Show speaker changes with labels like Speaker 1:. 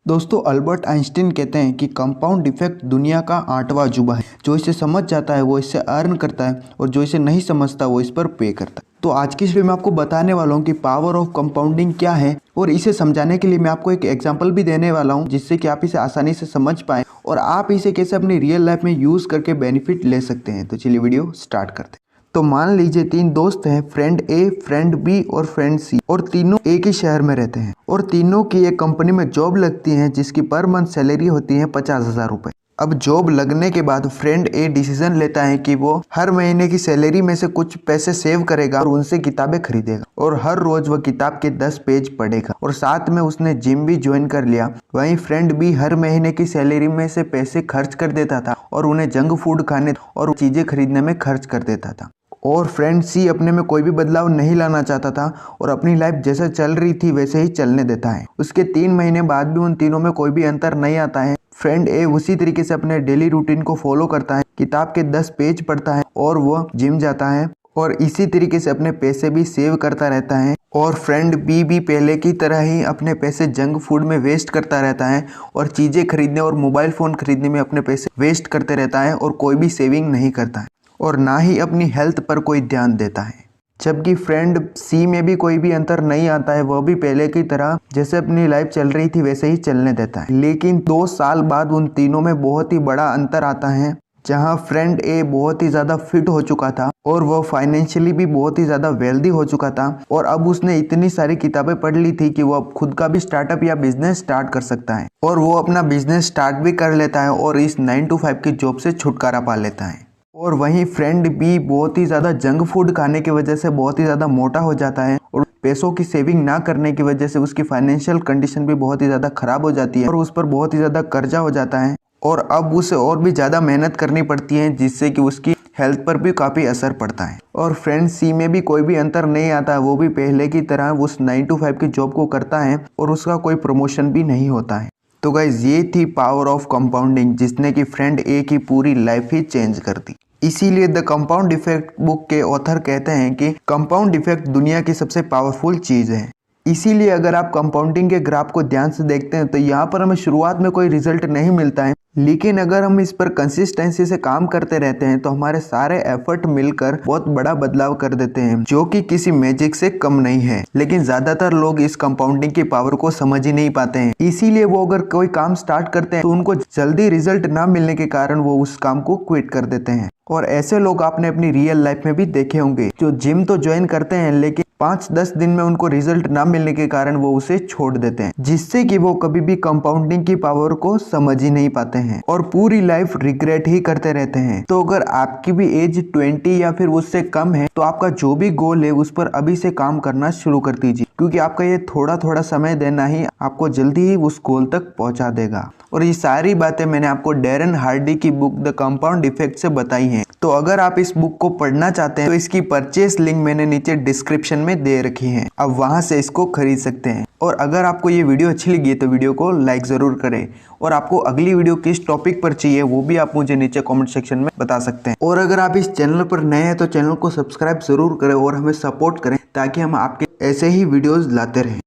Speaker 1: दोस्तों Albert Einstein कहते हैं कि कंपाउंड इफेक्ट दुनिया का 8वां अजूबा है। जो इसे समझ जाता है वो इससे अर्न करता है और जो इसे नहीं समझता वो इस पर पे करता है। तो आज की इस वीडियो में आपको बताने वाला हूँ कि पावर ऑफ कंपाउंडिंग क्या है और इसे समझाने के लिए मैं आपको एक एग्जांपल भी देने वाला हूँ जिससे कि आप इसे आसानी से समझ पाएं और आप इसे कैसे अपनी रियल लाइफ में यूज करके बेनिफिट ले सकते हैं। तो चलिए वीडियो स्टार्ट करते हैं। तो मान लीजिए 3 दोस्त हैं, फ्रेंड ए, फ्रेंड बी और फ्रेंड सी, और तीनों एक ही शहर में रहते हैं और तीनों की एक कंपनी में जॉब लगती है जिसकी पर मंथ सैलरी होती है 50,000 रुपए। अब जॉब लगने के बाद फ्रेंड ए डिसीजन लेता है कि वो हर महीने की सैलरी में से कुछ पैसे सेव करेगा और उनसे किताबें खरीदेगा और हर रोज वह किताब के 10 पेज पढ़ेगा और साथ में उसने जिम भी ज्वाइन कर लिया। वहीं फ्रेंड बी हर महीने की सैलरी में से पैसे खर्च कर देता था और उन्हें जंक फूड खाने और चीजें खरीदने में खर्च कर देता था। और फ्रेंड सी अपने में कोई भी बदलाव नहीं लाना चाहता था और अपनी लाइफ जैसे चल रही थी वैसे ही चलने देता है। उसके 3 महीने बाद भी उन तीनों में कोई भी अंतर नहीं आता है। फ्रेंड ए उसी तरीके से अपने डेली रूटीन को फॉलो करता है, किताब के 10 पेज पढ़ता है और वह जिम जाता है और इसी तरीके से अपने पैसे भी सेव करता रहता है। और फ्रेंड बी भी पहले की तरह ही अपने पैसे जंक फूड में वेस्ट करता रहता है और चीजें खरीदने और मोबाइल फोन खरीदने में अपने पैसे वेस्ट करते रहता है और कोई भी सेविंग नहीं करता है और ना ही अपनी हेल्थ पर कोई ध्यान देता है। जबकि फ्रेंड सी में भी कोई भी अंतर नहीं आता है, वह भी पहले की तरह जैसे अपनी लाइफ चल रही थी वैसे ही चलने देता है। लेकिन 2 साल बाद उन तीनों में बहुत ही बड़ा अंतर आता है, जहां फ्रेंड ए बहुत ही ज्यादा फिट हो चुका था और वह फाइनेंशियली भी बहुत ही ज्यादा वेल्दी हो चुका था और अब उसने इतनी सारी किताबें पढ़ ली थी कि वो अब खुद का भी स्टार्टअप या बिजनेस स्टार्ट कर सकता है और वो अपना बिजनेस स्टार्ट भी कर लेता है और इस 9 to 5 की जॉब से छुटकारा पा लेता है। और वहीं फ्रेंड बी बहुत ही ज़्यादा जंक फूड खाने की वजह से बहुत ही ज़्यादा मोटा हो जाता है और पैसों की सेविंग ना करने की वजह से उसकी फाइनेंशियल कंडीशन भी बहुत ही ज़्यादा खराब हो जाती है और उस पर बहुत ही ज़्यादा कर्जा हो जाता है और अब उसे और भी ज़्यादा मेहनत करनी पड़ती है जिससे कि उसकी हेल्थ पर भी काफ़ी असर पड़ता है। और फ्रेंड सी में भी कोई भी अंतर नहीं आता, वो भी पहले की तरह उस 9 to 5 की जॉब को करता है और उसका कोई प्रमोशन भी नहीं होता है। तो गाइज ये थी पावर ऑफ कंपाउंडिंग जिसने कि फ्रेंड ए की पूरी लाइफ ही चेंज कर दी। इसीलिए द कंपाउंड इफेक्ट बुक के ऑथर कहते हैं कि कंपाउंड इफेक्ट दुनिया की सबसे पावरफुल चीज है। इसीलिए अगर आप कंपाउंडिंग के ग्राफ को ध्यान से देखते हैं तो यहाँ पर हमें शुरुआत में कोई रिजल्ट नहीं मिलता है, लेकिन अगर हम इस पर कंसिस्टेंसी से काम करते रहते हैं तो हमारे सारे एफर्ट मिलकर बहुत बड़ा बदलाव कर देते हैं, जो कि किसी मैजिक से कम नहीं है। लेकिन ज्यादातर लोग इस कंपाउंडिंग की पावर को समझ ही नहीं पाते हैं, इसीलिए वो अगर कोई काम स्टार्ट करते हैं तो उनको जल्दी रिजल्ट ना मिलने के कारण वो उस काम को क्विट कर देते हैं। और ऐसे लोग आपने अपनी रियल लाइफ में भी देखे होंगे जो जिम तो ज्वाइन करते हैं लेकिन 5-10 दिन में उनको रिजल्ट ना मिलने के कारण वो उसे छोड़ देते हैं, जिससे कि वो कभी भी कंपाउंडिंग की पावर को समझ ही नहीं पाते हैं और पूरी लाइफ रिग्रेट ही करते रहते हैं। तो अगर आपकी भी एज 20 या फिर उससे कम है तो आपका जो भी गोल है उस पर अभी से काम करना शुरू कर दीजिए, क्योंकि आपका ये थोड़ा थोड़ा समय देना ही आपको जल्दी ही उस गोल तक पहुंचा देगा। और ये सारी बातें मैंने आपको डैरेन हार्डी की बुक द कंपाउंड इफेक्ट से बताई हैं। तो अगर आप इस बुक को पढ़ना चाहते हैं तो इसकी परचेस लिंक मैंने नीचे डिस्क्रिप्शन में दे रखी है, अब वहां से इसको खरीद सकते हैं। और अगर आपको ये वीडियो अच्छी लगी है तो वीडियो को लाइक ज़रूर करें और आपको अगली वीडियो किस टॉपिक पर चाहिए वो भी आप मुझे नीचे कमेंट सेक्शन में बता सकते हैं। और अगर आप इस चैनल पर नए हैं तो चैनल को सब्सक्राइब जरूर करें और हमें सपोर्ट करें ताकि हम आपके ऐसे ही वीडियोस लाते रहें।